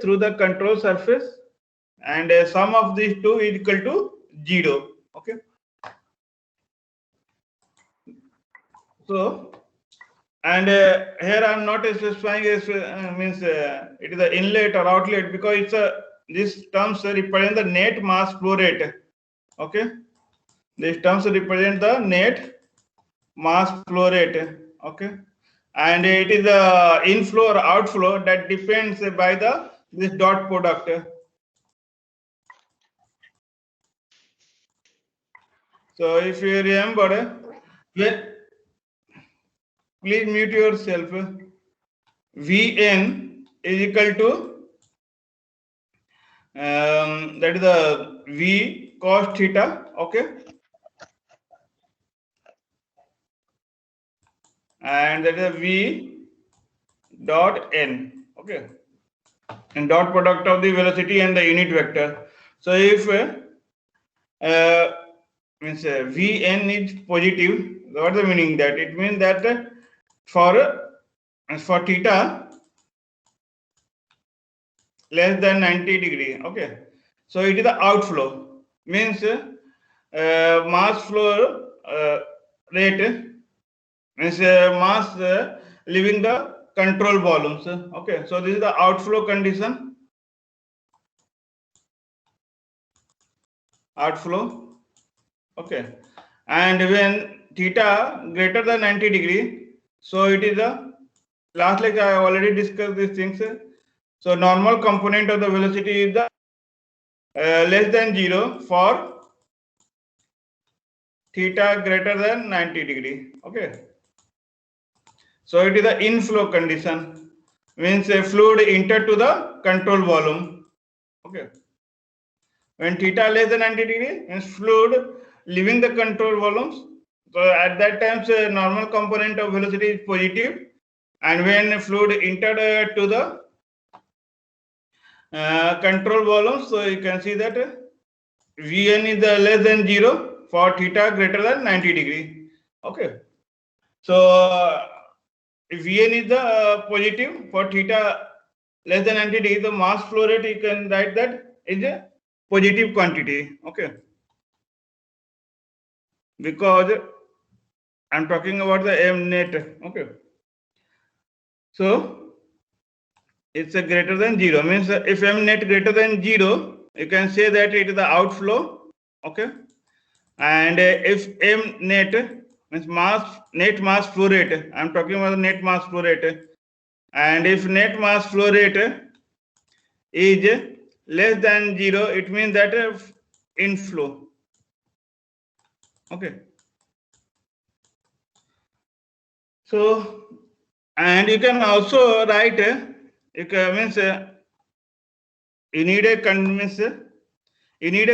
through the control surface, and sum of these two is equal to 0. Okay. So, and here I am not specifying means it is the inlet or outlet, because it's a these terms represent the net mass flow rate. Okay, these terms represent the net mass flow rate. Okay, and it is the inflow or outflow that depends by the this dot product. So if you remember, please mute yourself. Vn is equal to that is the V cos theta. Okay, and that is V dot n. Okay, and dot product of the velocity and the unit vector. So if means Vn is positive, what is the meaning that? It means that for theta less than 90 degree. Okay, so it is the outflow, means mass flow rate, means mass leaving the control volumes. Okay, so this is the outflow condition. Outflow. Okay, and when theta greater than 90 degree, so it is the last lecture I already discussed these things. So normal component of the velocity is the less than 0 for theta greater than 90 degree. Okay, so it is the inflow condition, means a fluid enter to the control volume. Okay, when theta less than 90 degree means fluid leaving the control volumes. So at that time, normal component of velocity is positive, and when fluid entered to the control volumes, so you can see that Vn is less than 0 for theta greater than 90 degree. Okay, so if Vn is the positive for theta less than 90 degree, the mass flow rate you can write that is a positive quantity. Okay, because I'm talking about the m net. Okay, so it's a greater than 0, means if m net greater than 0, you can say that it is the outflow. Okay, and if m net means net mass flow rate, I'm talking about the net mass flow rate, and if net mass flow rate is less than 0, it means that inflow. Okay, so, and you can also write you can means you need a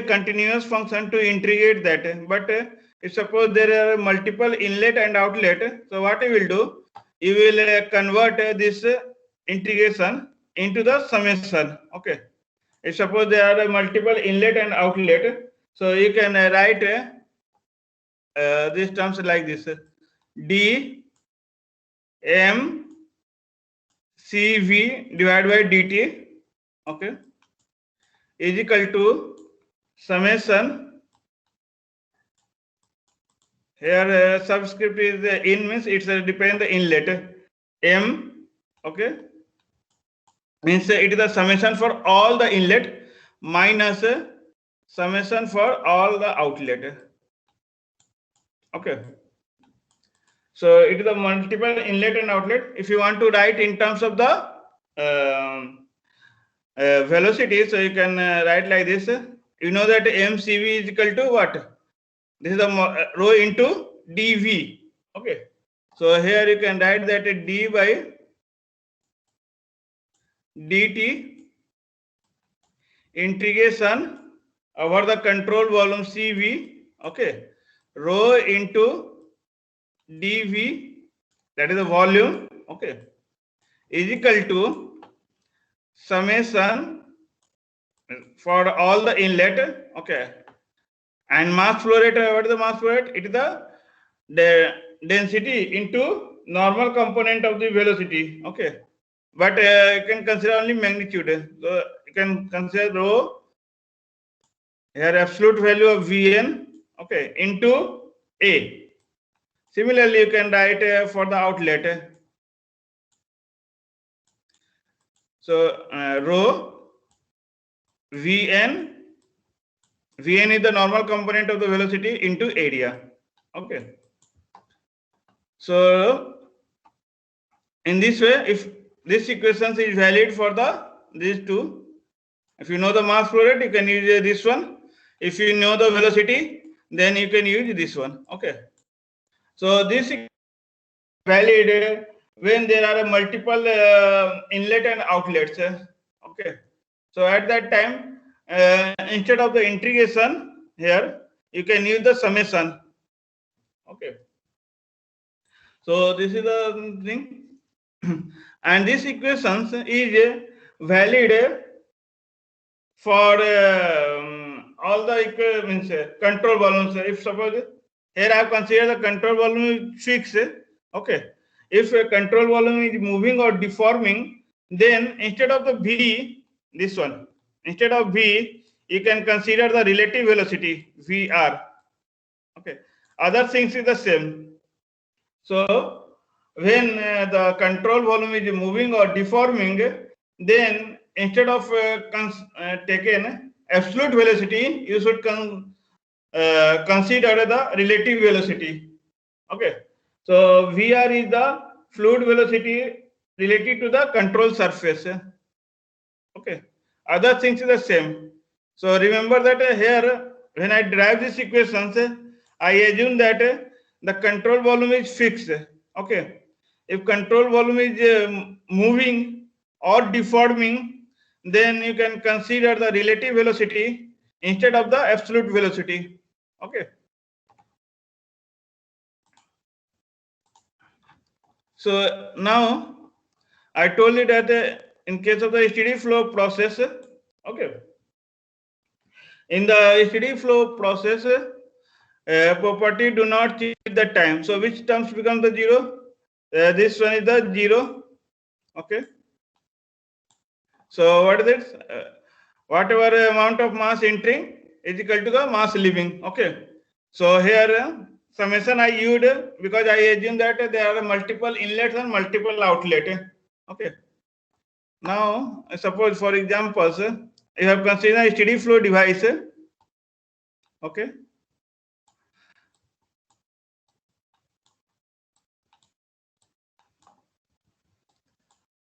continuous function to integrate that. But if suppose there are multiple inlet and outlet, so what you will do, you will convert this integration into the summation. Okay, if suppose there are multiple inlet and outlet, so you can write these terms like this: d m cv divided by dt. Okay, is equal to summation. Here subscript is in, means it's depend the inlet m. Okay, means it is the summation for all the inlet minus summation for all the outlet. Okay, so it is the multiple inlet and outlet. If you want to write in terms of the velocity, so you can write like this. You know that mcv is equal to what? This is the rho into dv. Okay, so here you can write that d by dt integration over the control volume cv. Okay, rho into dv, that is the volume. Okay, is equal to summation for all the inlet. Okay, and mass flow rate, what is the mass flow rate? It is the density into normal component of the velocity. Okay, but you can consider only magnitude. So you can consider rho here, absolute value of Vn, okay, into A. Similarly, you can write for the outlet. So rho Vn is the normal component of the velocity into area. Okay. So in this way, if this equation is valid for these two, if you know the mass flow rate, you can use this one. If you know the velocity, then you can use this one. Okay. So this is valid when there are multiple inlet and outlets. Okay. So at that time, instead of the integration here, you can use the summation. Okay. So this is the thing. And this equation is valid for all the means control volumes. If suppose here I have considered the control volume is fixed. Okay. If a control volume is moving or deforming, then instead of the V, this one, instead of V, you can consider the relative velocity, VR. Okay. Other things is the same. So when the control volume is moving or deforming, then instead of taking absolute velocity, you should consider the relative velocity. Okay. So VR is the fluid velocity related to the control surface. Okay. Other things is the same. So remember that here, when I derive these equations, I assume that the control volume is fixed. Okay. If control volume is moving or deforming, then you can consider the relative velocity instead of the absolute velocity. Okay. So now I told you that in case of the steady flow process, okay, in the steady flow process, property do not change the time. So which terms become the zero? This one is the zero. Okay. So what is it? Whatever amount of mass entering is equal to the mass leaving. Okay. So here summation I used because I assume that there are multiple inlets and multiple outlets. Okay. Now suppose for examples, you have considered a steady flow device. Okay.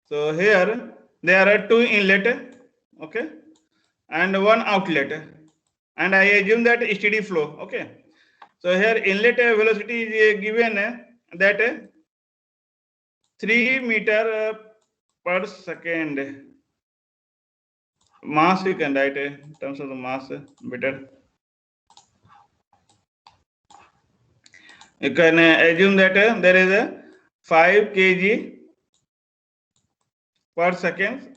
So here there are two inlet, okay, and one outlet, and I assume that steady flow. Okay. So here inlet velocity is given that 3 meter per second. Mass you can write in terms of the mass better. You can assume that there is a 5 kg per second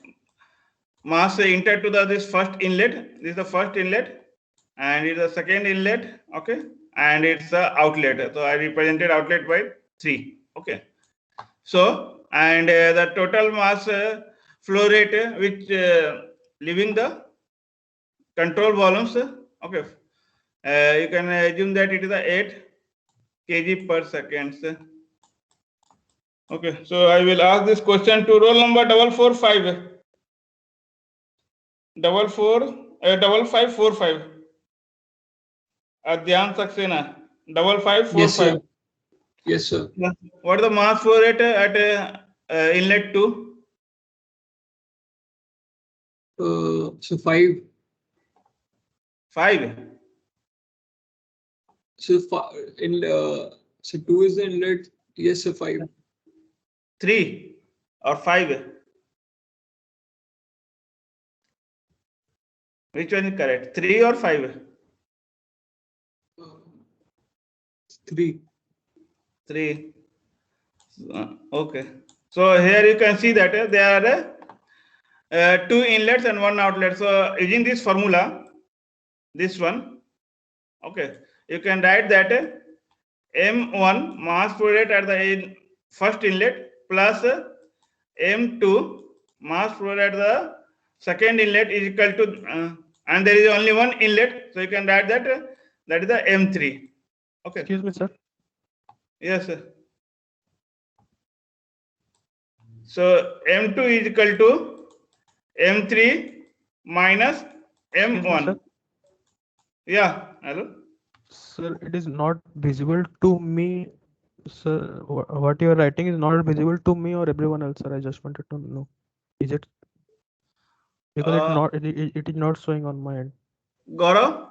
mass entered to this first inlet. This is the first inlet, and it's the second inlet. Okay, and it's the outlet. So I represented outlet by 3. Okay. So and the total mass flow rate which leaving the control volumes. Okay. You can assume that it is the 8 kg per second. Okay, so I will ask this question to roll number 445. 5545. Adyan Saxena. 5545. Yes, sir. What is the mass flow rate at inlet 2? So 5. 5. So so 2 is the inlet. Yes, sir. 5. 3 or 5? Which one is correct? 3 or 5? 3. 3. Okay. So here you can see that there are 2 inlets and 1 outlet. So using this formula, this one, okay, you can write that M1 mass flow rate at the first inlet plus M2 mass flow at the second inlet is equal to, and there is only one inlet, so you can write that that is the M3. Okay. Excuse me, sir. Yes, sir. So M2 is equal to M3 minus Excuse me, M1. sir. Yeah, hello. Sir, it is not visible to me. Sir, what you are writing is not visible to me or everyone else, sir. I just wanted to know. Is it because it is not showing on my end. Gaurav?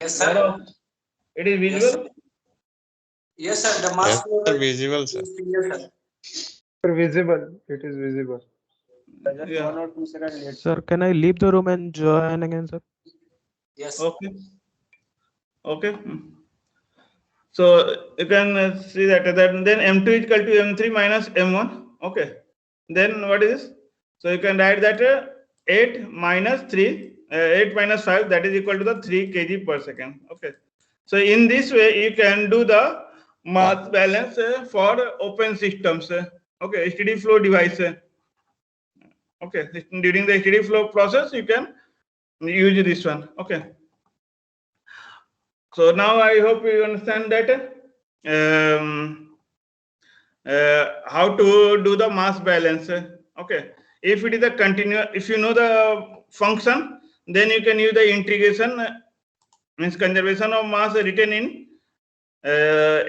Yes, sir. Gaurav, it is visible? Yes, sir. The mass flow Sir, visible, sir. is clear, sir. Visible. It is visible. Just Yeah. 1 or 2 seconds late. Sir, can I leave the room and join again, sir? Yes. Okay. Okay. So you can see that then M2 is equal to M3 minus M1. Okay. Then what is this? So you can write that 8 minus 3, 8 minus 5, that is equal to the 3 kg per second. Okay. So in this way, you can do the mass balance for open systems. Okay, steady flow device. Okay, during the steady flow process, you can use this one. Okay. So now I hope you understand that how to do the mass balance. Okay, if it is a continuous, if you know the function, then you can use the integration, means conservation of mass written in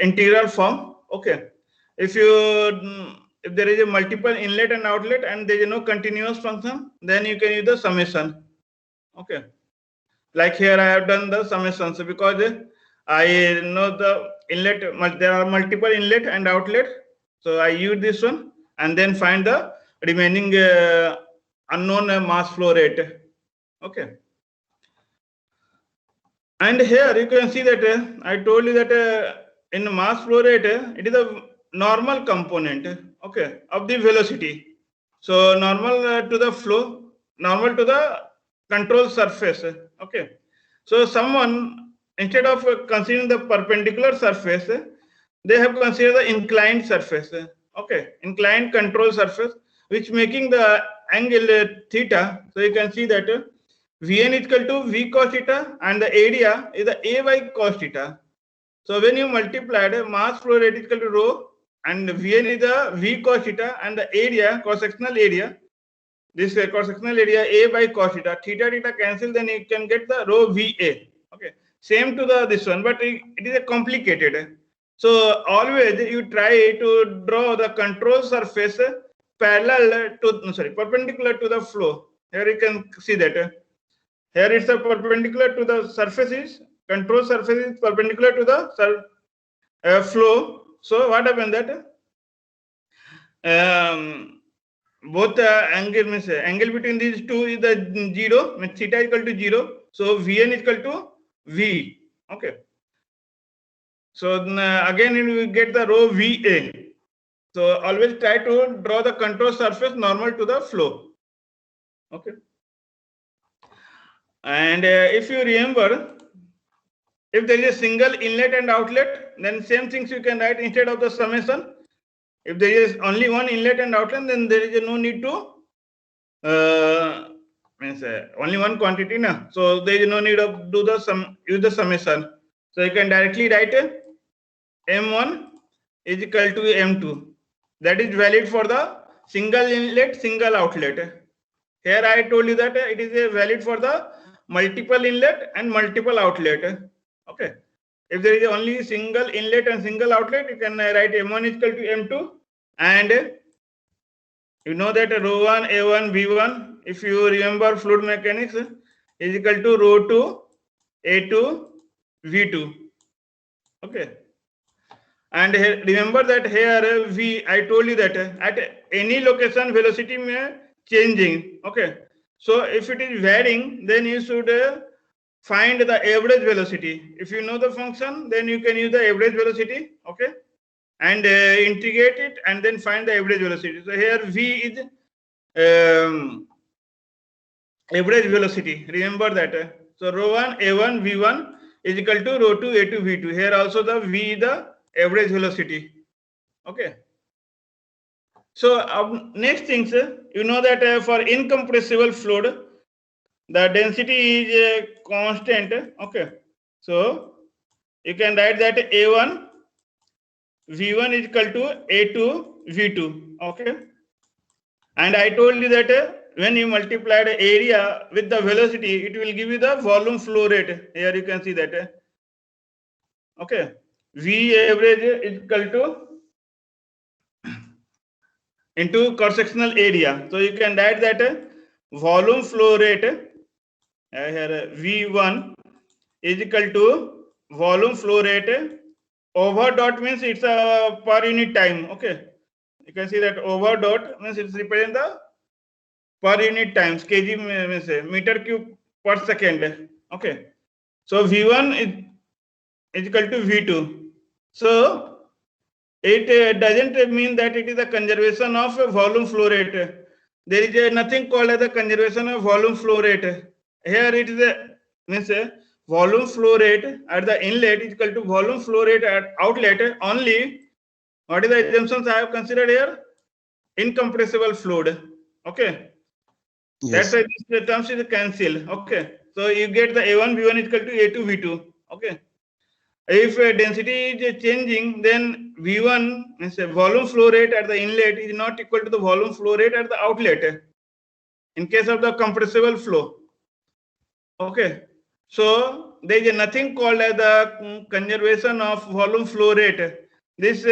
integral form. Okay, if there is a multiple inlet and outlet and there is no continuous function, then you can use the summation. Okay, like here I have done the summation, so because I know the inlet, there are multiple inlet and outlet, so I use this one and then find the remaining unknown mass flow rate. Okay, and here you can see that I told you that in mass flow rate it is a normal component, okay, of the velocity. So normal to the flow, normal to the control surface. Okay, so someone, instead of considering the perpendicular surface, they have considered the inclined surface. Okay, inclined control surface, which making the angle theta. So you can see that Vn is equal to V cos theta and the area is the A by cos theta. So when you multiply the mass flow rate is equal to rho and Vn is the V cos theta and the area, cross-sectional area, this cross-sectional area A by cos theta, theta cancel, then you can get the rho VA. Okay, same to the this one, but it is a complicated. So always you try to draw the control surface parallel to, perpendicular to the flow. Here you can see that. Here it's a perpendicular to the surfaces, control surface is perpendicular to the flow. So what happened that both angle means angle between these two is the 0, means theta is equal to 0. So Vn is equal to V. Okay. So again you will get the rho VA. So always try to draw the control surface normal to the flow. Okay. And if you remember, if there is a single inlet and outlet, then same things you can write instead of the summation. If there is only one inlet and outlet, then there is no need to means only one quantity, na. So there is no need of do the use the summation. So you can directly write M1 is equal to M2. That is valid for the single inlet, single outlet. Here I told you that it is valid for the multiple inlet and multiple outlet. Okay. If there is only single inlet and single outlet, you can write M1 is equal to M2, and you know that rho 1 A1 V1, if you remember fluid mechanics, is equal to rho 2 A2 V2. Okay. And here, remember that here V, I told you that at any location velocity may changing. Okay. So if it is varying, then you should find the average velocity. If you know the function, then you can use the average velocity. Okay. And integrate it and then find the average velocity. So here V is average velocity. Remember that. So rho 1 A1 V1 is equal to rho 2 A2 V2. Here also the V is the average velocity. Okay. So next things, you know that for incompressible fluid, the density is constant. Okay, so you can write that A1 V1 is equal to A2 V2. Okay, and I told you that when you multiply the area with the velocity, it will give you the volume flow rate. Here you can see that. Okay, V average is equal to into cross-sectional area. So you can write that volume flow rate here V1 is equal to volume flow rate over dot means it's a per unit time. Okay, you can see that over dot means it's represent the per unit times. Kg means meter cube per second. Okay, so V1 is equal to V2. So it doesn't mean that it is a conservation of volume flow rate. There is nothing called as the conservation of volume flow rate. Here it is means volume flow rate at the inlet is equal to volume flow rate at outlet only. What is the assumptions I have considered here? Incompressible fluid. Okay. Yes. That's why this terms is cancelled. Okay. So you get the A1 V1 is equal to A2 V2. Okay. If density is changing, then V1 means volume flow rate at the inlet is not equal to the volume flow rate at the outlet in case of the compressible flow. Okay, so there is nothing called as the conservation of volume flow rate. This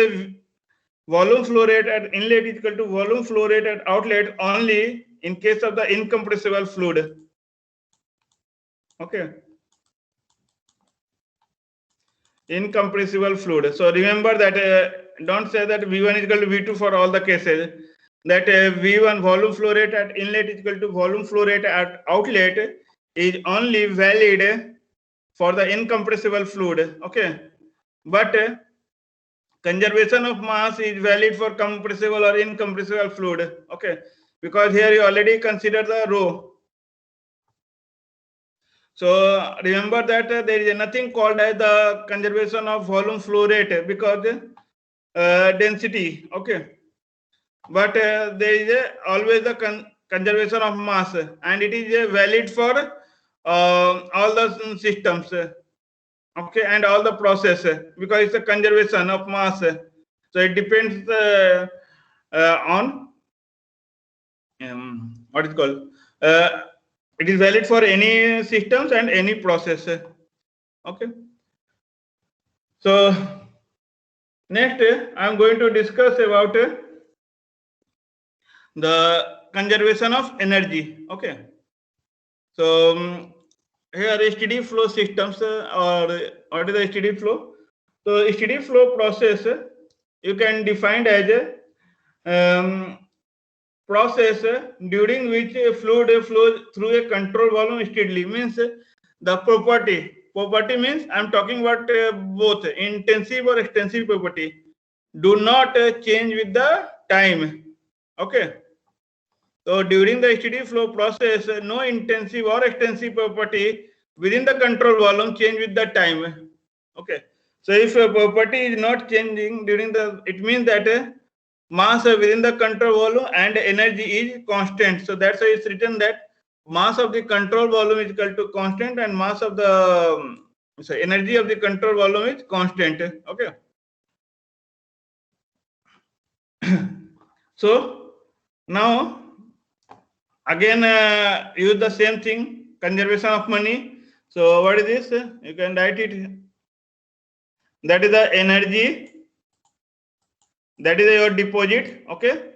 volume flow rate at inlet is equal to volume flow rate at outlet only in case of the incompressible fluid. Okay. Incompressible fluid. So remember that don't say that V1 is equal to V2 for all the cases. That V1 volume flow rate at inlet is equal to volume flow rate at outlet is only valid for the incompressible fluid. Okay, but conservation of mass is valid for compressible or incompressible fluid. Okay, because here you already consider the rho. So remember that there is nothing called as the conservation of volume flow rate because density. Okay, but there is always the conservation of mass, and it is valid for all the systems. Okay, and all the process because it's a conservation of mass. So it depends on what is called. It is valid for any systems and any process. Okay. So next, I am going to discuss about the conservation of energy. Okay. So here steady flow systems or what is the steady flow? So steady flow process you can define as a process during which a fluid flows through a control volume steadily. Means the property means I'm talking about both intensive or extensive property do not change with the time. Okay, so during the steady flow process no intensive or extensive property within the control volume change with the time. Okay, so if a property is not changing during the, it means that mass within the control volume and energy is constant. So that's why it's written that mass of the control volume is equal to constant and mass of the energy of the control volume is constant. Okay. So now again use the same thing, conservation of money. So what is this? You can write it. That is the energy. That is your deposit. Okay.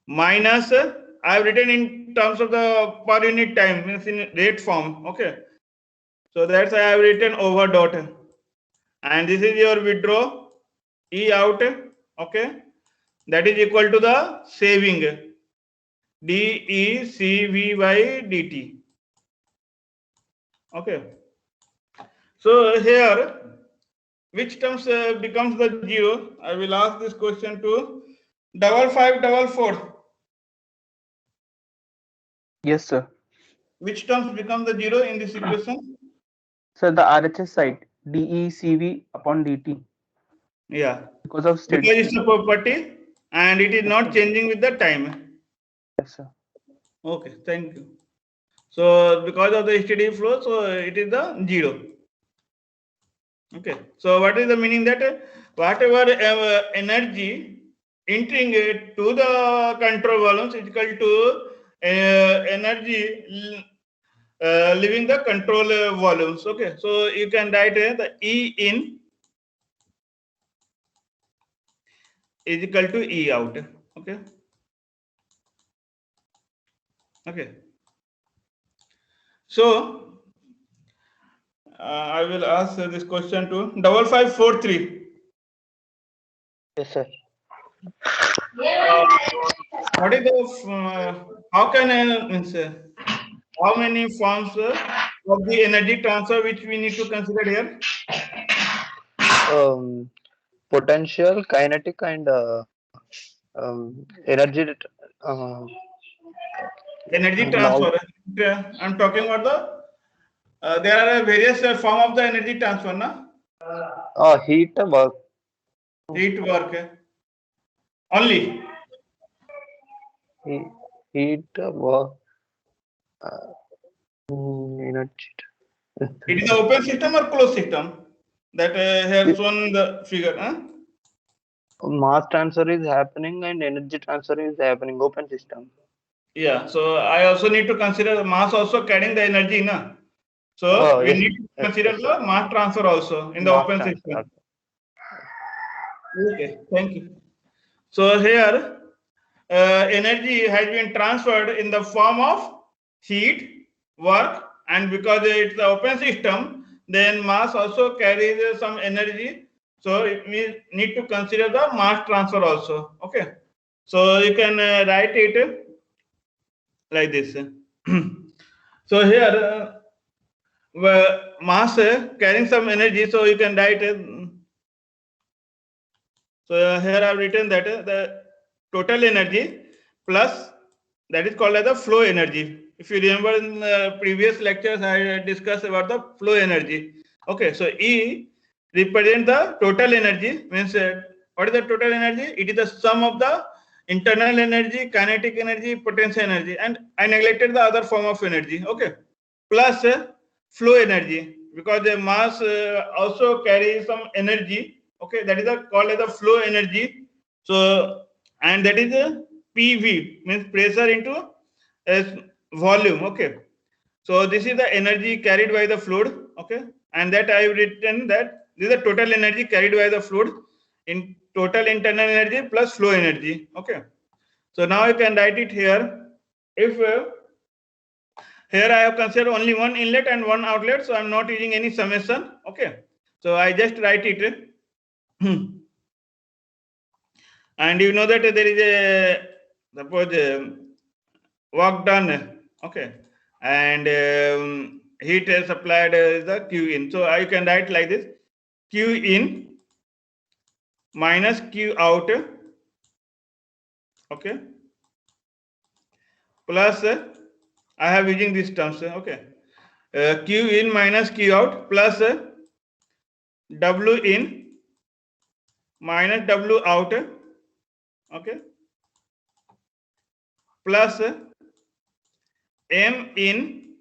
Minus I have written in terms of the per unit time, means in rate form. Okay. So that's why I have written over dot. And this is your withdraw E out. Okay. That is equal to the saving DECV by dt. Okay. So here, which terms becomes the zero? I will ask this question to 5544. Yes, sir. Which terms become the zero in this equation? So the RHS side, DECV upon DT. Yeah. Because of steady. Because it's a property. and it is not changing with the time. Yes, sir. Okay, thank you. So because of the steady flow, so it is the 0. Okay, so what is the meaning that whatever energy entering it to the control volumes is equal to energy leaving the control volumes. Okay, so you can write the E in is equal to E out. Okay. Okay. So I will ask this question to 5543. Yes, sir. What is the how can means how many forms of the energy transfer which we need to consider here? Potential, kinetic, and energy. Uh, Energy Now, transfer. I'm talking about the there are various form of the energy transfer, na? heat, work, Heat work only. heat, heat, work, energy. It is an open system or closed system that has shown the figure. Huh? Mass transfer is happening and energy transfer is happening. Open system. Yeah. So I also need to consider the mass also carrying the energy, na? So Oh, we yes, need to consider yes, the sir. mass transfer also in the Mass open transfer. system. Okay. Thank you. So here energy has been transferred in the form of heat, work, and because it's the open system, then mass also carries some energy. So we need to consider the mass transfer also. Okay. So you can write it like this. So here mass carrying some energy, so you can write it. So here I have written that the total energy plus that is called as the flow energy. If you remember in previous lectures, I discussed about the flow energy. Okay, so E represent the total energy, means what is the total energy? It is the sum of the internal energy, kinetic energy, potential energy, and I neglected the other form of energy. Okay, plus flow energy, because the mass also carries some energy. Okay, that is called as the flow energy. So and that is PV, means pressure into volume. Okay, so this is the energy carried by the fluid. Okay, and that I have written that this is the total energy carried by the fluid in total internal energy plus flow energy. Okay, so now you can write it here. If here I have considered only one inlet and one outlet, so I'm not using any summation. Okay, so I just write it. And you know that there is a suppose work done. Okay, and heat is supplied is the Q in. So I can write like this: Q in minus Q out. Okay, plus I have using these terms. Okay, Q in minus Q out plus W in minus W out. Okay, plus M in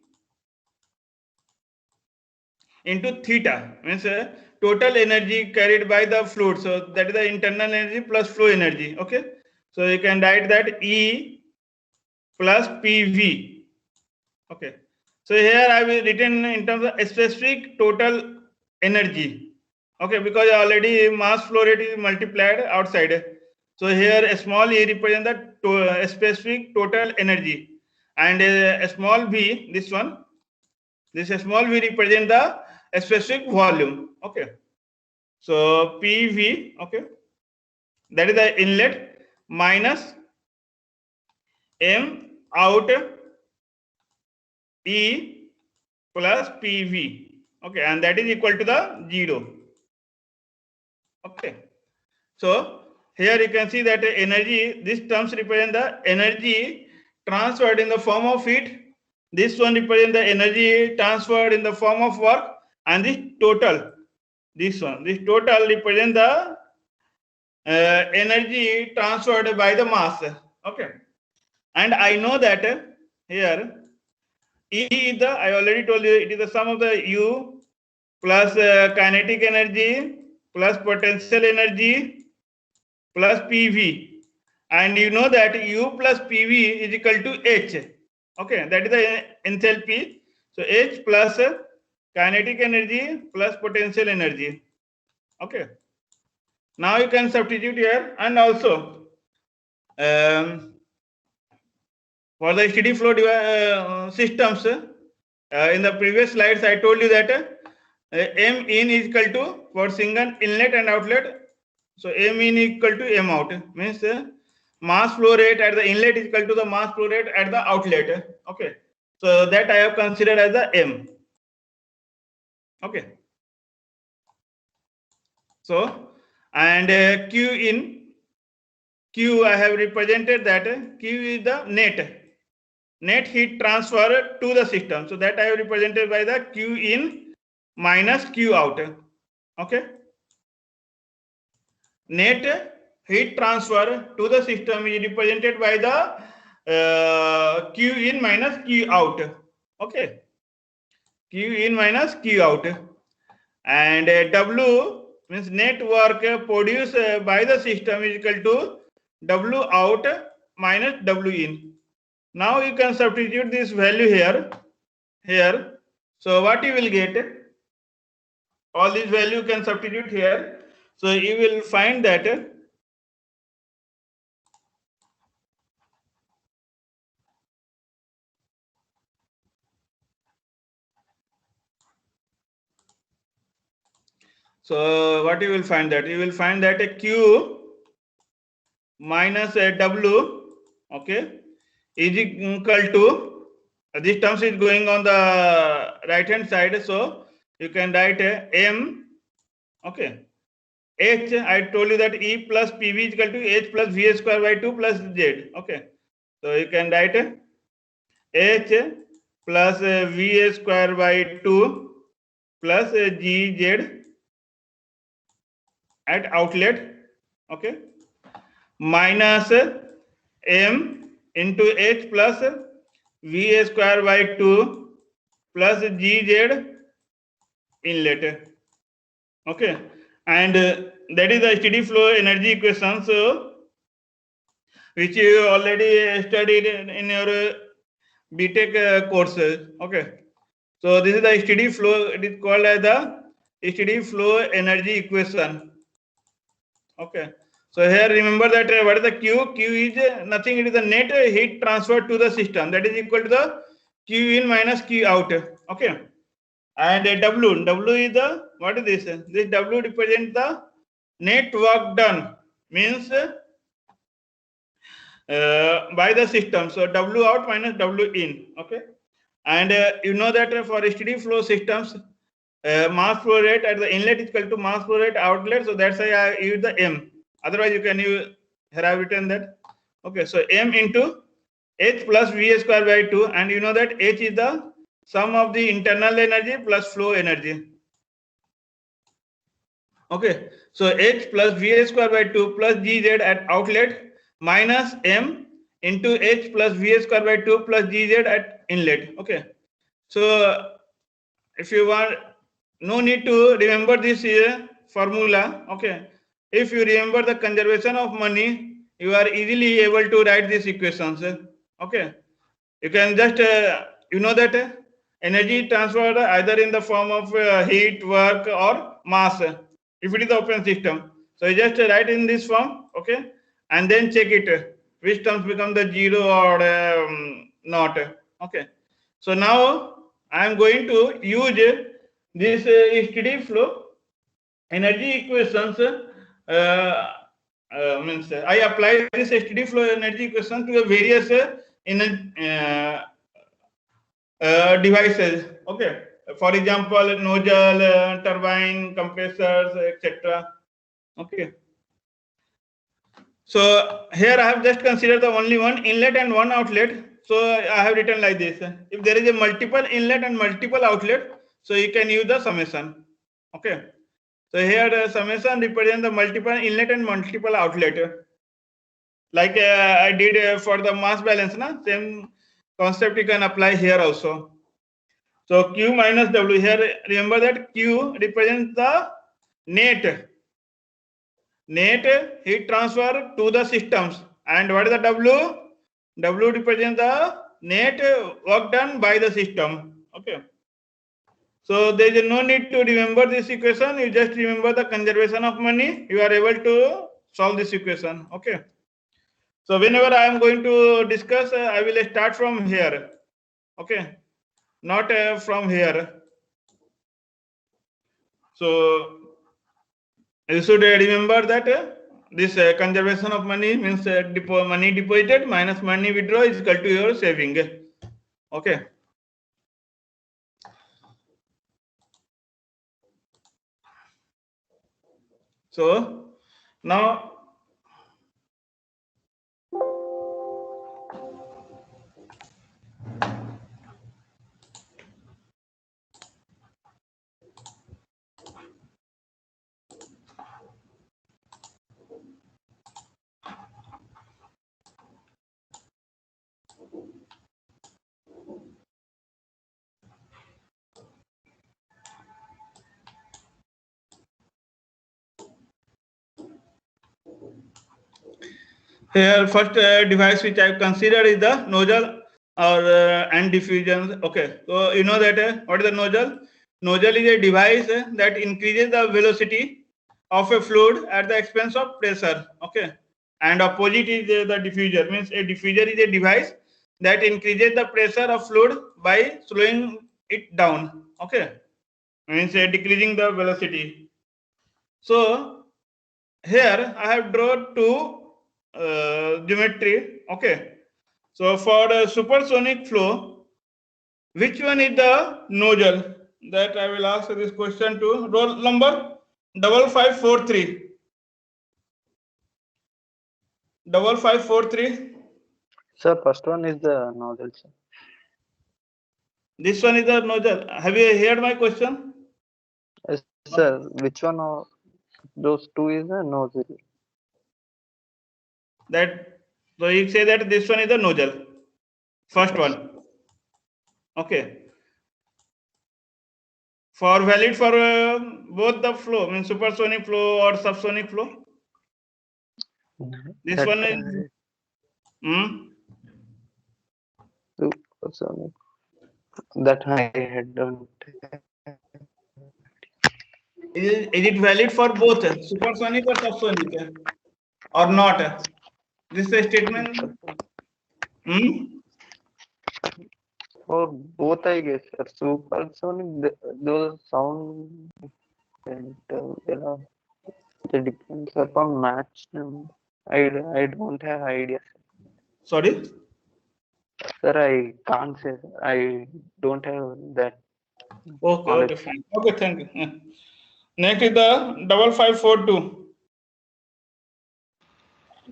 into theta, means total energy carried by the fluid. So that is the internal energy plus flow energy. Okay, so you can write that E plus PV. Okay, so here I will written in terms of specific total energy. Okay, because already mass flow rate is multiplied outside. So here a small e represent the specific total energy, and a small v, this one, this small v represent the specific volume. Okay, so PV, okay, that is the inlet minus M out E plus PV. Okay, and that is equal to the 0. Okay, so here you can see that energy, these terms represent the energy transferred in the form of heat. This one represents the energy transferred in the form of work, and this total, this one, this total represent the energy transferred by the mass. Okay, and I know that here E is the, I already told you, it is the sum of the U plus kinetic energy plus potential energy plus PV, and you know that U plus PV is equal to H. Okay, that is the enthalpy. So H plus kinetic energy plus potential energy. Okay, now you can substitute here, and also for the steady flow systems, in the previous slides I told you that M in is equal to, for single inlet and outlet, so M in is equal to M out, means mass flow rate at the inlet is equal to the mass flow rate at the outlet. Okay, so that I have considered as the M. Okay, so and Q I have represented that Q is the net heat transfer to the system, so that I have represented by the Q in minus Q out. Okay, net heat transfer to the system is represented by the Q in minus Q out. Okay, Q in minus Q out, and W means net work produced by the system is equal to W out minus W in. Now you can substitute this value here. So what you will get? All these value can substitute here. So you will find that so what you will find that you will find that a Q minus a W, okay, is equal to, this terms is going on the right hand side, so you can write M. Okay, H, I told you that E plus PV is equal to H plus VA square by 2 plus Z. Okay, so you can write H plus VA square by 2 plus GZ at outlet. Okay, minus M into H plus VA square by 2 plus GZ inlet. Okay, and that is the steady flow energy equation, so which you already studied in your BTech course. Okay, so this is the steady flow, it is called as the steady flow energy equation. Okay, so here remember that what is the Q? Q is nothing, it is the net heat transfer to the system, that is equal to the Q in minus Q out. Okay, and W is the, what is this? This W represents the net work done, means by the system. So W out minus W in. Okay, and you know that for steady flow systems, mass flow rate at the inlet is equal to mass flow rate outlet. So that's why I use the M. Otherwise, you can use, here I have written that. Okay, so M into H plus VA square by 2, and you know that H is the sum of the internal energy plus flow energy. Okay, so H plus VA square by 2 plus GZ at outlet minus M into H plus VA square by 2 plus GZ at inlet. Okay, so if you want, no need to remember this formula. Okay, if you remember the conservation of money, you are easily able to write these equations. Okay, you can just you know that energy transferred either in the form of heat, work, or mass, if it is the open system. So you just write in this form. Okay, and then check it which terms become the zero or not. Okay, so now I am going to use this steady flow energy equations. Means I apply this steady flow energy equation to the various devices. Okay, for example, nozzle, turbine, compressors, etc. Okay, so here I have just considered the only one inlet and one outlet. So I have written like this: if there is a multiple inlet and multiple outlet, so you can use the summation. Okay, So here summation represents the multiple inlet and multiple outlet. Like I did for the mass balance, na? Same concept you can apply here also. So Q minus W here, remember that Q represents the net heat transfer to the systems. And what is the W? W represents the net work done by the system. Okay. So there is no need to remember this equation. You just remember the conservation of money. You are able to solve this equation. Okay. So whenever I am going to discuss, I will start from here. Okay. Not from here. So you should remember that this conservation of money means money deposited minus money withdraw is equal to your saving. Okay. So now here first device which I have considered is the nozzle or and diffusion. Okay, so you know that what is the nozzle? Nozzle is a device that increases the velocity of a fluid at the expense of pressure. Okay, and opposite is the diffuser. Means a diffuser is a device that increases the pressure of fluid by slowing it down. Okay, means decreasing the velocity. So here I have drawn two geometry. Okay, so for the supersonic flow, which one is the nozzle? That I will ask this question to roll number 5543. 5543. Sir, first one is the nozzle, sir. This one is the nozzle. Have you heard my question? Yes, sir, which one of those two is the nozzle? That so you say that this one is the nozzle. First one. Okay. For valid for both the flow, means supersonic flow or subsonic flow. This That, one is supersonic. That I don't. is it valid for both supersonic or subsonic or not? This is a statement. For both, I guess, sir. Supersonic, those sound and they depends upon match. I don't have idea, Sorry. sir. I can't say. I don't have that. Okay. knowledge. Okay. Fine. Okay. Thank you. Yeah. Next is the 5542.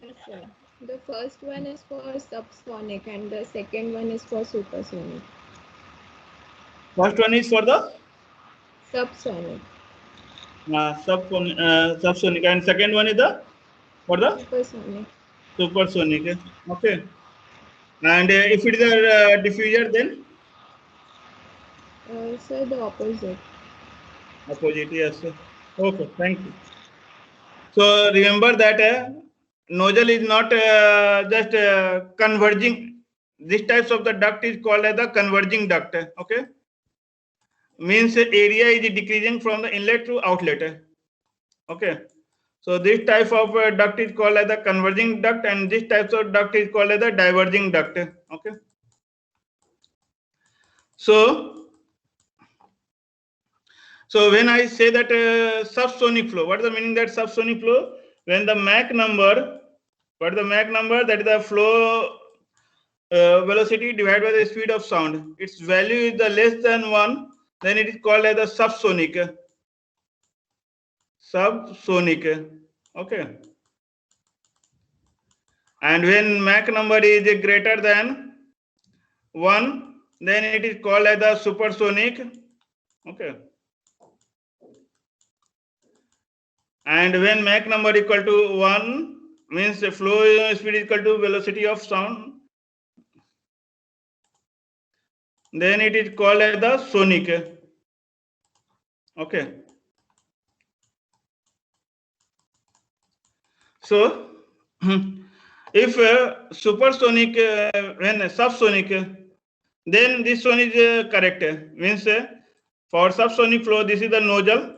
Yes, sir. The first one is for subsonic and the second one is for supersonic. First one is for the Subsonic. subsonic, and second one is the for the Supersonic. supersonic. Okay. And if it is a diffuser, then Sir, the opposite. opposite. Yes. Okay. Thank you. So remember that nozzle is not just converging. This types of the duct is called as the converging duct. Okay. Means area is decreasing from the inlet to outlet. Okay. So this type of duct is called as the converging duct, and this type of duct is called as the diverging duct. Okay. So when I say that subsonic flow, what is the meaning that subsonic flow? When the Mach number, what is the Mach number? That is the flow velocity divided by the speed of sound. Its value is the less than 1, then it is called as the subsonic. Subsonic. Okay. And when Mach number is greater than 1, then it is called as the supersonic. Okay. And when Mach number equal to 1, means the flow speed is equal to velocity of sound, then it is called as the sonic. Okay. So if supersonic, when subsonic, then this one is correct. Means for subsonic flow, this is the nozzle.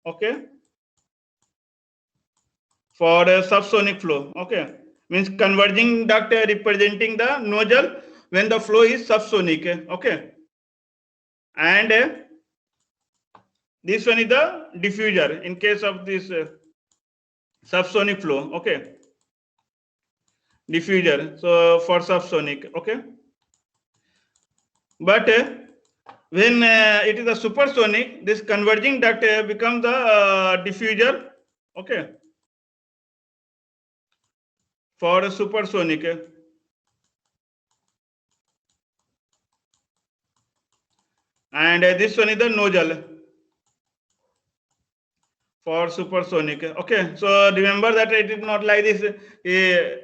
Okay. For subsonic flow. Okay. Means converging duct representing the nozzle when the flow is subsonic. Okay. And this one is the diffuser in case of this subsonic flow. Okay. Diffuser. So for subsonic. Okay. But when it is a supersonic, this converging duct becomes the diffuser. Okay. For supersonic. And this one is the nozzle for supersonic. Okay, so remember that it is not like this.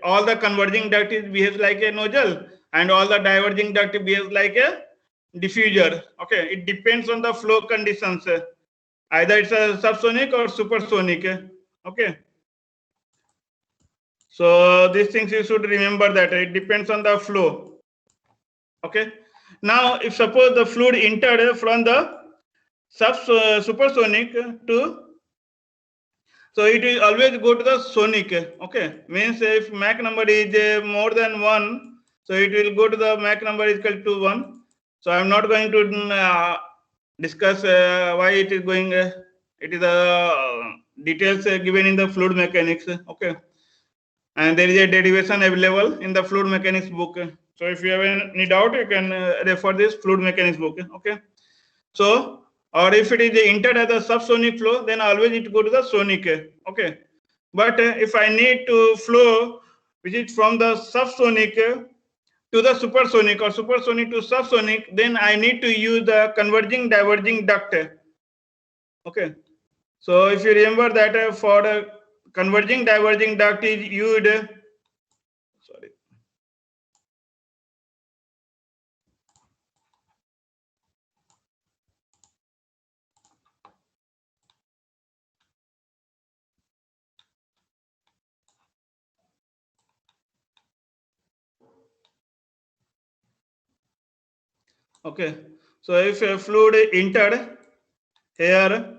All the converging duct behaves like a nozzle, and all the diverging duct behaves like a diffuser. Okay, it depends on the flow conditions. Either it's a subsonic or supersonic. Okay. So these things you should remember that it depends on the flow. Okay. Now, if suppose the fluid entered from the supersonic to, so it will always go to the sonic. Okay, means if Mach number is more than 1, so it will go to the Mach number is equal to 1. So I'm not going to discuss why it is going. It is the details given in the fluid mechanics. Okay, and there is a derivation available in the fluid mechanics book. So if you have any doubt, you can refer this fluid mechanics book. Okay, so or if it is entered as a subsonic flow, then always it go to the sonic. Okay, but if I need to flow which is from the subsonic to the supersonic or supersonic to subsonic, then I need to use the converging diverging duct. Okay, so if you remember that for converging diverging duct is used. Sorry. Okay, so if a fluid entered here,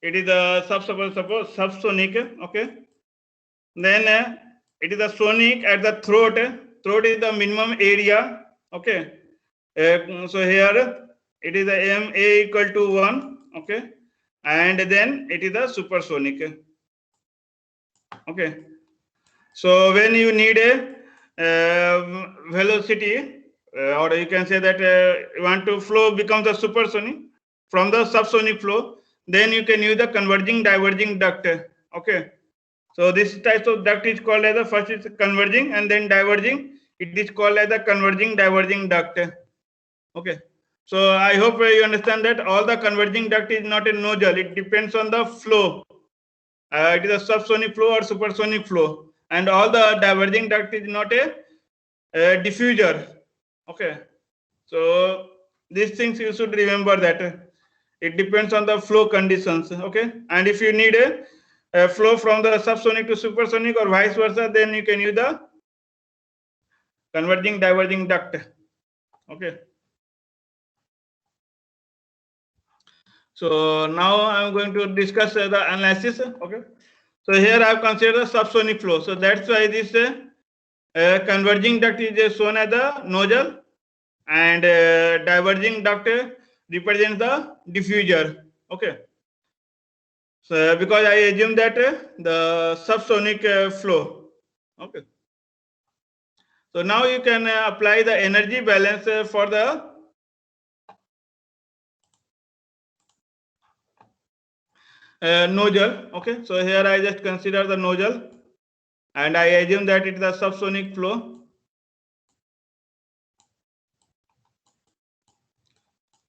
it is the suppose subsonic. Okay, then it is the sonic at the throat. Throat is the minimum area. Okay, so here it is the ma equal to 1. Okay, and then it is the supersonic. Okay, so when you need a velocity, or you can say that you want to flow becomes the supersonic from the subsonic flow, then you can use the converging diverging duct. Okay, so this type of duct is called as the first is converging and then diverging. It is called as the converging diverging duct. Okay, so I hope you understand that all the converging duct is not a nozzle. It depends on the flow. It is a subsonic flow or supersonic flow, and all the diverging duct is not a diffuser. Okay, so these things you should remember that it depends on the flow conditions. Okay, and if you need a flow from the subsonic to supersonic or vice versa, then you can use the converging diverging duct. Okay, so now I'm going to discuss the analysis. Okay, so here I've considered the subsonic flow, so that's why this converging duct is shown as the nozzle, and diverging duct represents the diffuser. Okay, so because I assume that the subsonic flow. Okay, so now you can apply the energy balance for the nozzle. Okay, so here I just consider the nozzle and I assume that it is the subsonic flow.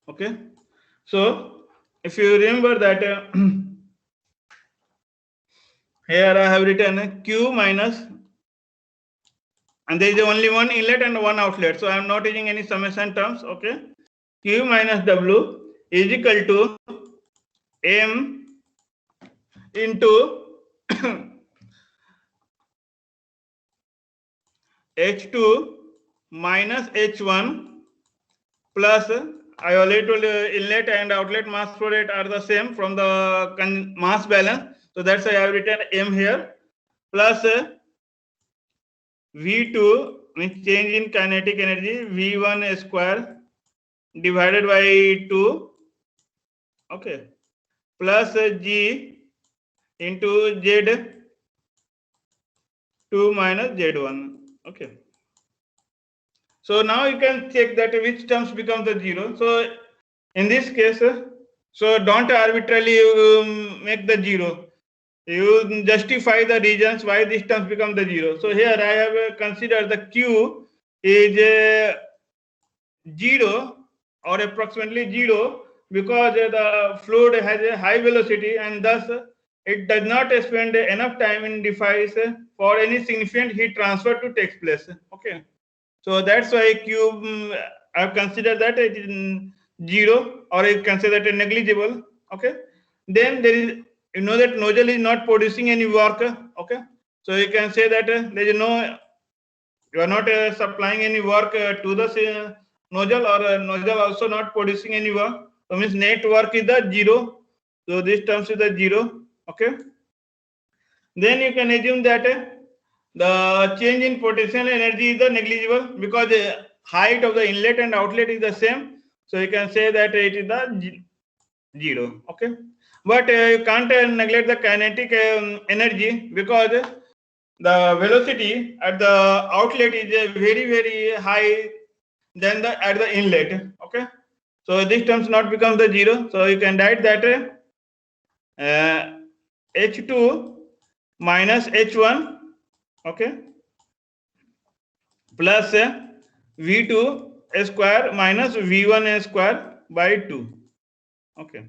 Okay, so if you remember that Here I have written Q minus, and there is only one inlet and one outlet. So I am not using any summation terms. Okay. Q minus W is equal to M into H2 minus H1 plus, I already told you inlet and outlet mass flow rate are the same from the mass balance. So that's why I have written M here, plus V2 means change in kinetic energy, V1 square divided by 2, okay, plus G into Z2 minus Z1, okay. So now you can check that which terms become the zero. So in this case, so don't arbitrarily make the zero. You justify the reasons why these terms become the zero. So here I have considered the Q is 0 or approximately 0 because the fluid has a high velocity and thus it does not spend enough time in device for any significant heat transfer to take place. Okay. So that's why Q, I've considered that it is 0 or you consider that negligible. Okay. Then there is, you know that nozzle is not producing any work. Okay. So you can say that there is no, you are not supplying any work to the nozzle, or nozzle also not producing any work. So means net work is the 0. So this terms is the 0. Okay. Then you can assume that the change in potential energy is the negligible because the height of the inlet and outlet is the same. So you can say that it is the 0. Okay. But you can't neglect the kinetic energy because the velocity at the outlet is very, very high than the at the inlet. Okay. So this terms not become the 0. So you can write that H2 minus H1, okay, plus V2 square minus V1 square by 2, okay,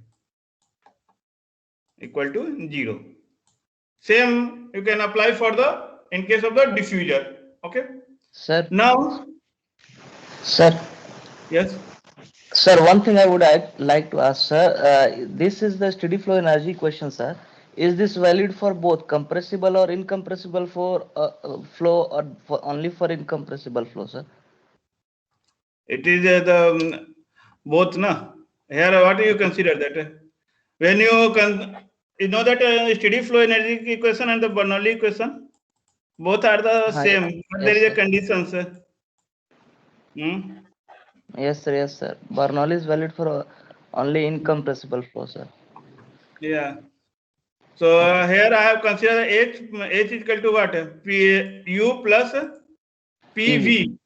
equal to 0. Same you can apply for the in case of the diffuser. Okay. Sir, Now, sir, yes. sir, one thing I would like to ask, sir. This is the steady flow energy question, sir. Is this valid for both compressible or incompressible for flow, or for only for incompressible flow, sir? It is the both, na. Here, what do you consider that? When you know that steady flow energy equation and the Bernoulli equation, both are the Hi. same, but Yes, there is a sir. condition, sir. Yes, sir. Yes, sir. Bernoulli is valid for only incompressible flow, sir. Yeah. So here I have considered H is equal to what? U plus PV.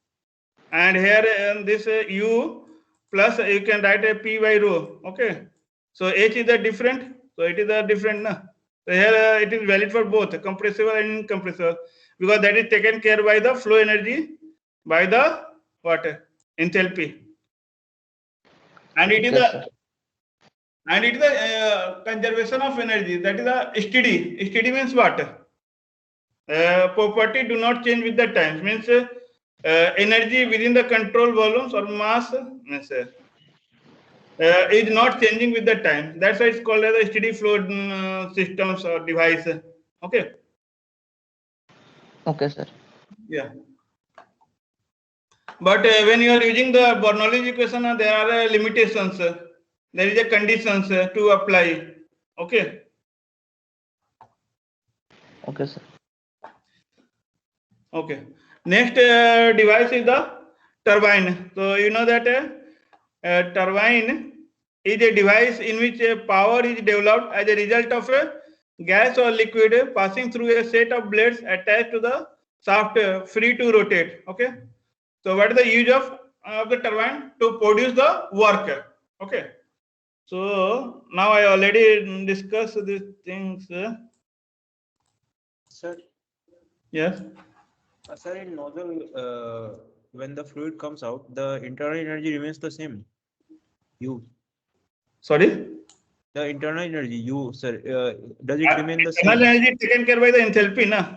And here this U plus you can write a P by rho. Okay. So H is the different. So it is the different. Na? So here it is valid for both compressible and incompressible because that is taken care by the flow energy by the what? Enthalpy. And it is Okay, the sir. and it is the conservation of energy. That is a steady. Steady means what? Property do not change with the time. Means energy within the control volumes or mass means, is not changing with the time. That's why it's called as a steady flow systems or device. Okay. Okay, sir. Yeah. But when you are using the Bernoulli equation, there are limitations. There is a conditions to apply. Okay. Okay, sir. Okay. Next device is the turbine. So you know that turbine is a device in which power is developed as a result of a gas or liquid passing through a set of blades attached to the shaft free to rotate. Okay. So what is the use of the turbine? To produce the work. Okay. So now I already discussed these things. Sir, Yes. sir, in nozzle, when the fluid comes out, the internal energy remains the same. U. Sorry. The internal energy U, sir, does it remain the Internal same? energy taken care by the enthalpy, na.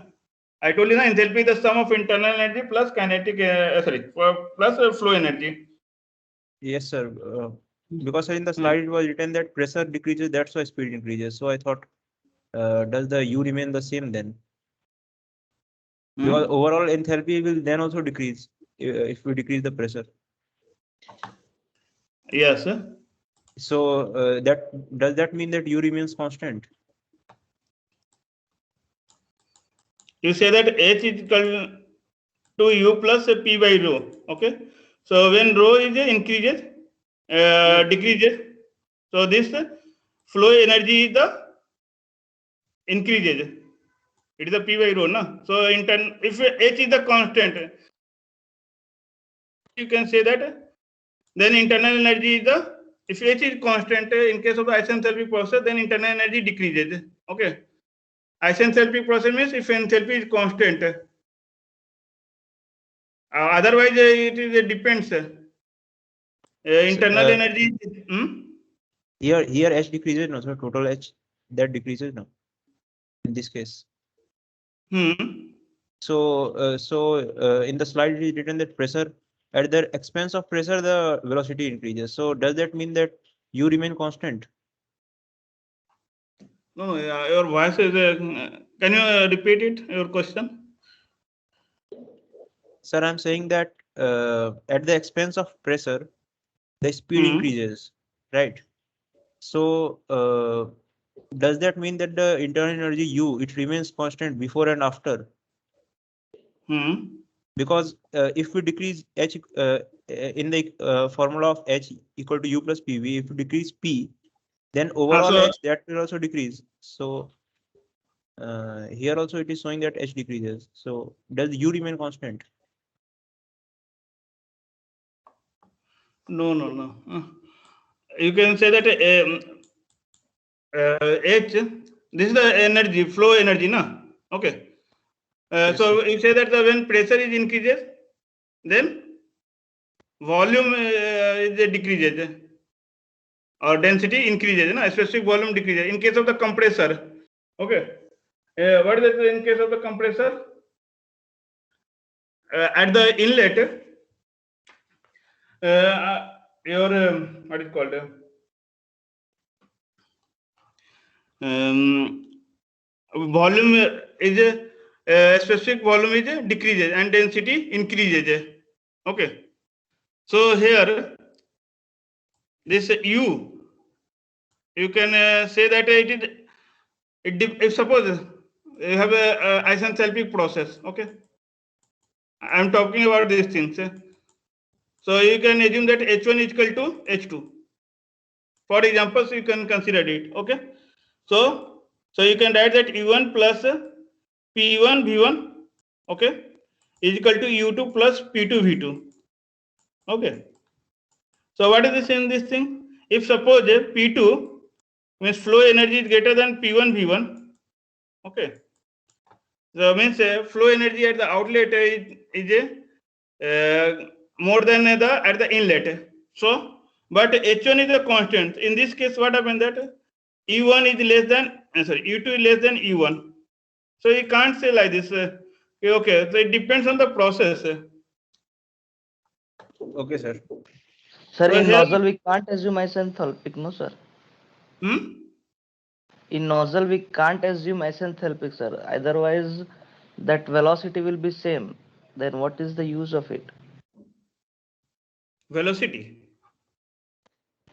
I told you, na, enthalpy is the sum of internal energy plus kinetic, plus flow energy. Yes, sir. Because sir, in the slide it was written that pressure decreases, that's why speed increases. So I thought, does the U remain the same then? Because overall enthalpy will then also decrease if we decrease the pressure. Yes. So does that mean that U remains constant? You say that H is equal to U plus P by rho. Okay. So when rho is increases, decreases, so this flow energy is the increases. It is the P by rho, na. So if H is the constant, you can say that then internal energy is the, if H is constant in case of the isenthalpic process, then internal energy decreases. Okay. Isenthalpic process means if enthalpy is constant. Otherwise, it depends. Internal energy. Here H decreases, no, so total H that decreases now in this case. So in the slide it is written that pressure, at the expense of pressure the velocity increases. So does that mean that U remain constant? No, your voice is. Can you repeat it? Your question. Sir, I'm saying that at the expense of pressure, the speed increases, right? So does that mean that the internal energy U, it remains constant before and after? Because if we decrease H in the formula of H equal to U plus PV, if we decrease P, then overall H that will also decrease. So here also it is showing that H decreases. So does U remain constant? No. You can say that H, this is the energy, flow energy, na? Okay. Yes, so sir. you say that when pressure is increases, then volume is decreases, or density increases, na? Specific volume decreases. In case of the compressor, okay. What is it in case of the compressor? At the inlet, your what is called? Volume is specific volume is decreases and density increases. Okay. So here, this U, you can say that if suppose you have a isenthalpic process. Okay. I'm talking about these things. So you can assume that H1 is equal to H2. For example, so you can consider it. Okay. So you can write that U1 plus P1 V1, okay, is equal to U2 plus P2 V2. Okay. So what is this in this thing? If suppose P2 means flow energy is greater than P1 V1, okay. So means flow energy at the outlet is more than at the inlet. So, but H1 is a constant. In this case, what happens that U1 is less than, U2 is less than U1. So you can't say like this. Okay, so it depends on the process. Okay, sir. Sir, So in here- nozzle we can't assume isenthalpic, no, sir. In nozzle we can't assume isenthalpic, sir. Otherwise, that velocity will be same. Then what is the use of it? Velocity.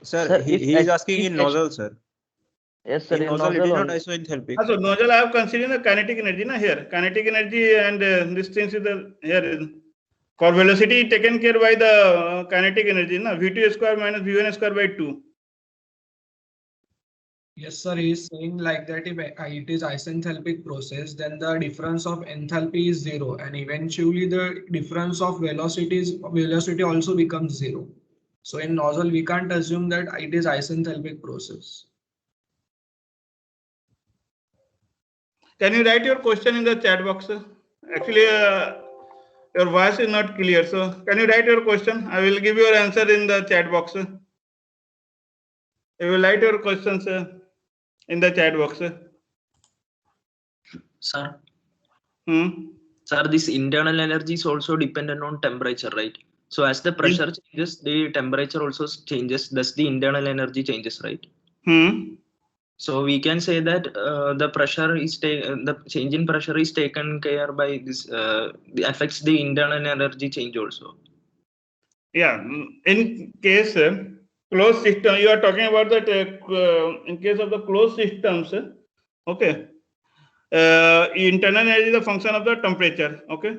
Sir, he is asking in nozzle, sir. Yes, sir. In nozzle, it is not isenthalpic. So nozzle, I have considered the kinetic energy, na here. Kinetic energy and this thing is the here. For velocity taken care by the kinetic energy, na V2 square minus V1 square by 2. Yes, sir. He is saying like that if it is isenthalpic process, then the difference of enthalpy is zero, and eventually the difference of velocity also becomes zero. So in nozzle, we can't assume that it is isenthalpic process. Can you write your question in the chat box? Actually, your voice is not clear. So can you write your question? I will give your answer in the chat box. You will write your questions in the chat box. Sir, Hmm. sir, this internal energy is also dependent on temperature, right? So as the pressure changes, the temperature also changes. Thus, the internal energy changes, right? Hmm. So we can say that the pressure is the change in pressure is taken care by this. Affects the internal energy change also. Yeah. In case closed system, you are talking about that. In case of the closed systems, okay. Internal energy is a function of the temperature. Okay.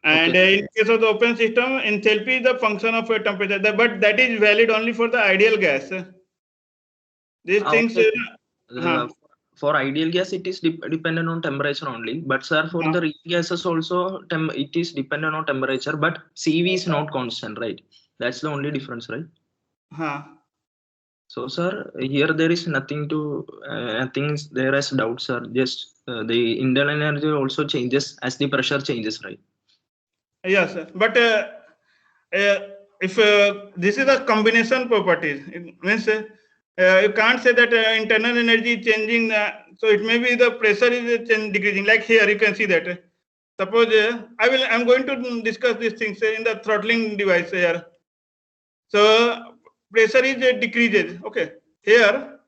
And in case of the open system, enthalpy is the function of a temperature. But that is valid only for the ideal gas. These things. For ideal gas, it is dependent on temperature only. But sir, for the real gases also, it is dependent on temperature. But CV is not constant, right? That's the only difference, right? So sir, here there is nothing to nothing there as doubt, sir. Just the internal energy also changes as the pressure changes, right? Yes, but if this is a combination properties, it means you can't say that internal energy is changing. So it may be the pressure is decreasing. Like here, you can see that. Suppose I'm going to discuss these things in the throttling device here. So pressure is decreases. Okay, here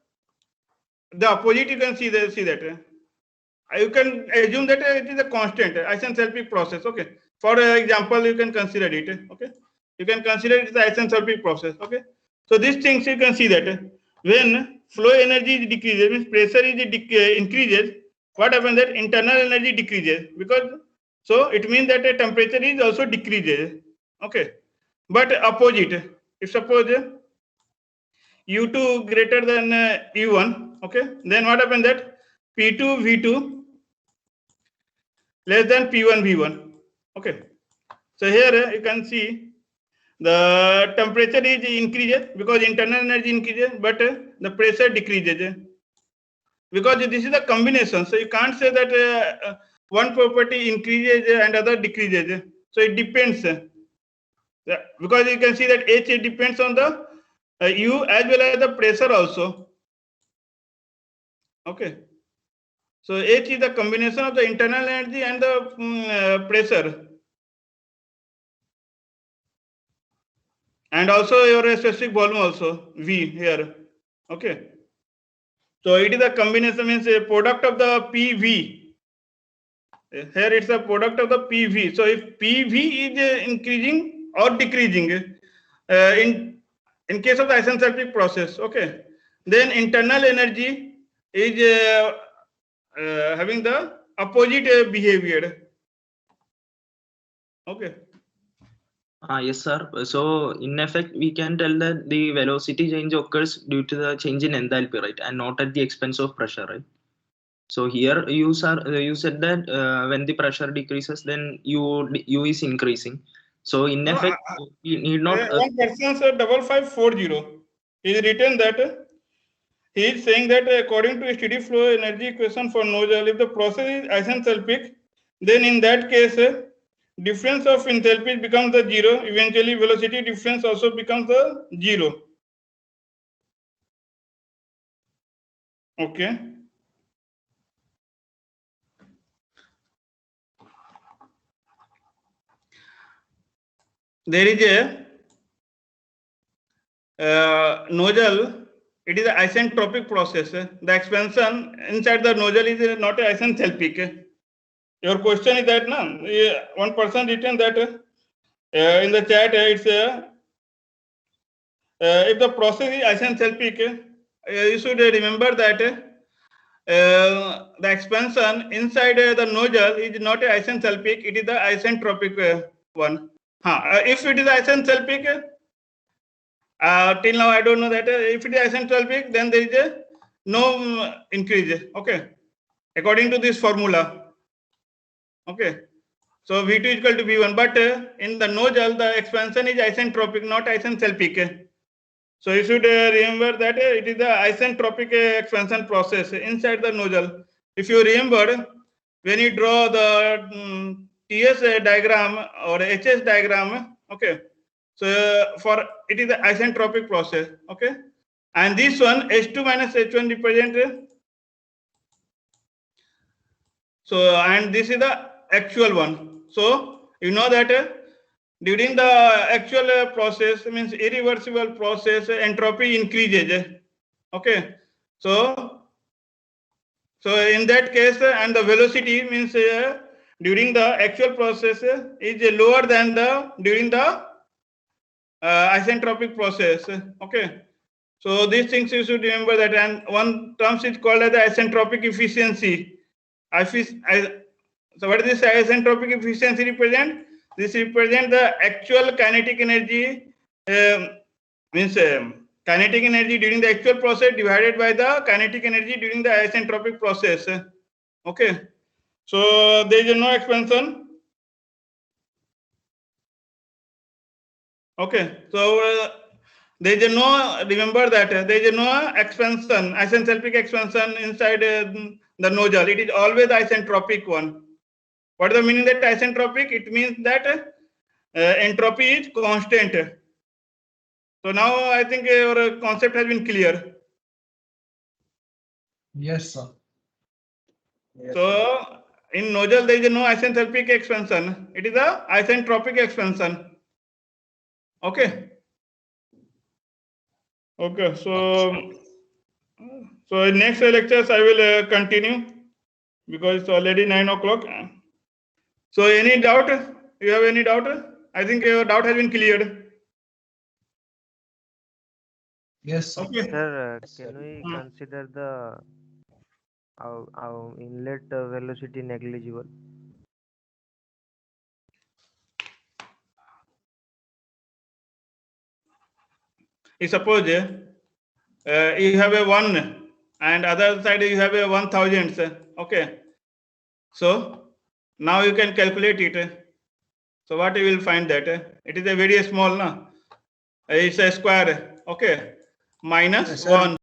the opposite you can see that. You can assume that it is a constant isenthalpic process. Okay. For example, you can consider it. Okay. You can consider it as the isenthalpic process. Okay. So these things you can see that when flow energy is decreases, means pressure is increases. What happens that internal energy decreases, because so it means that the temperature is also decreases. Okay. But opposite, if suppose U2 greater than U1, okay, then what happens that P2 V2 less than P1 V1. Okay. So here you can see the temperature is increases because internal energy increases, but the pressure decreases because this is a combination. So you can't say that one property increases and other decreases. So it depends. Because you can see that H depends on the U as well as the pressure also. Okay. So H is the combination of the internal energy and the pressure. And also your specific volume also, V here. Okay. So it is a combination, means a product of the PV. Here it's a product of the PV. So if PV is increasing or decreasing in case of the isenthalpic process, okay, then internal energy is having the opposite behavior. Okay. Yes, sir. So in effect, we can tell that the velocity change occurs due to the change in enthalpy, right, and not at the expense of pressure, right? So here you said that when the pressure decreases, then U is increasing. So in effect, we need not. One person said 5540. He is written that he is saying that according to a steady flow energy equation for nozzle, if the process is isenthalpic, then in that case, difference of enthalpy becomes the zero. Eventually, velocity difference also becomes the zero. Okay. There is a nozzle. It is an isentropic process. The expansion inside the nozzle is not isenthalpic. Your question is that, no? One person written that in the chat, it's if the process is isenthalpic, you should remember that the expansion inside the nozzle is not isenthalpic, it is the isentropic one. If it is isenthalpic, till now I don't know that if it is isenthalpic, then there is no increase. Okay, according to this formula. Okay, so V2 is equal to V1, but in the nozzle the expansion is isentropic, not isenthalpic. So you should remember that it is the isentropic expansion process inside the nozzle. If you remember, when you draw the TS diagram or HS diagram, okay, so for it is the isentropic process. Okay, and this one H2 minus H1 represent. So, and this is the actual one. So you know that during the actual process, means irreversible process, entropy increases. Okay, so in that case, and the velocity means during the actual process is lower than the during the isentropic process. Okay, so these things you should remember that, and one term is called as the isentropic efficiency. So what is this isentropic efficiency represent? This represent the actual kinetic energy, means kinetic energy during the actual process divided by the kinetic energy during the isentropic process. Okay, so there is no expansion. Okay, so there is no, remember that there is no expansion, isenthalpic expansion inside the nozzle. It is always isentropic one. What is the meaning that isentropic? It means that entropy is constant. So now I think your concept has been clear. Yes, sir. So in nozzle there is no isenthalpic expansion. It is a isentropic expansion. Okay. Okay. So in next lectures I will continue because it's already 9 o'clock. So any doubt? You have any doubt? I think your doubt has been cleared. Yes, sir. Okay. Sir, can we consider the our inlet velocity negligible? Suppose you have a 1 and other side you have a 1000. Okay. So now you can calculate it. So what you will find that it is a very small, no? It's a square. Okay. Minus 1.